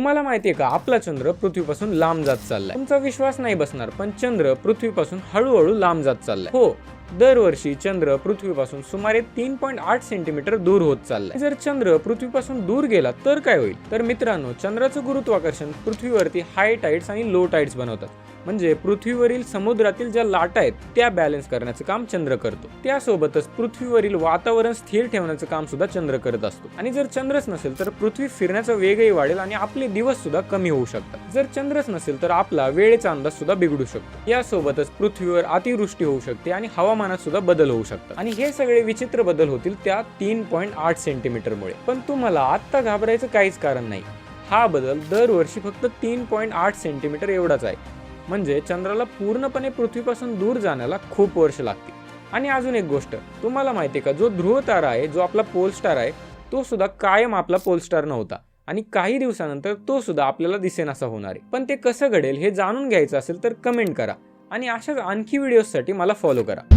तुम्हाला माहिती आहे का, आपला चंद्र पृथ्वीपासून लांब जात चाललाय. तुमचा विश्वास नाही बसणार, पण चंद्र पृथ्वीपासून हळूहळू लांब जात चाललाय. हो, दरवर्षी चंद्र पृथ्वीपासून सुमारे 3.8 सेंटीमीटर दूर होत चाललाय. जर चंद्र पृथ्वीपासून दूर गेला तर काय होईल? तर मित्रांनो, चंद्राचं गुरुत्वाकर्षण पृथ्वीवरती हाय टाइड्स आणि लो टाइड्स बनवतात. म्हणजे पृथ्वीवरील समुद्रातील ज्या लाटा आहेत त्या बॅलन्स करण्याचं काम चंद्र करतो. त्यासोबतच पृथ्वीवरील वातावरण स्थिर ठेवण्याचं काम सुद्धा चंद्र करत असतो. आणि जर चंद्रच नसेल तर पृथ्वी फिरण्याचा वेगही वाढेल आणि आपले दिवस सुद्धा कमी होऊ शकतात. जर चंद्रच नसेल तर आपला वेळेचा अंदाज सुद्धा बिघडू शकतो. यासोबतच पृथ्वीवर अतिवृष्टी होऊ शकते आणि हवामानात सुद्धा बदल होऊ शकतात. आणि हे सगळे विचित्र बदल होतील त्या 3.8 सेंटीमीटरमुळे. पण तुम्हाला आता घाबरायचं काहीच कारण नाही. हा बदल दरवर्षी फक्त 3.8 सेंटीमीटर एवढाच आहे. म्हणजे चंद्राला पूर्णपणे पृथ्वीपासून दूर जाण्याला खूप वर्ष लागतील. आणि अजून एक गोष्ट तुम्हाला माहिती आहे का, जो ध्रुव तारा आहे, जो आपला पोल स्टार आहे, तो सुद्धा कायम आपला पोल स्टार नव्हता आणि काही दिवसानंतर तो सुद्धा आपल्याला दिसेनासा होणार आहे. पण ते कसं घडेल हे जाणून घ्यायचं असेल तर कमेंट करा आणि अशाच आणखी व्हिडिओसाठी मला फॉलो करा.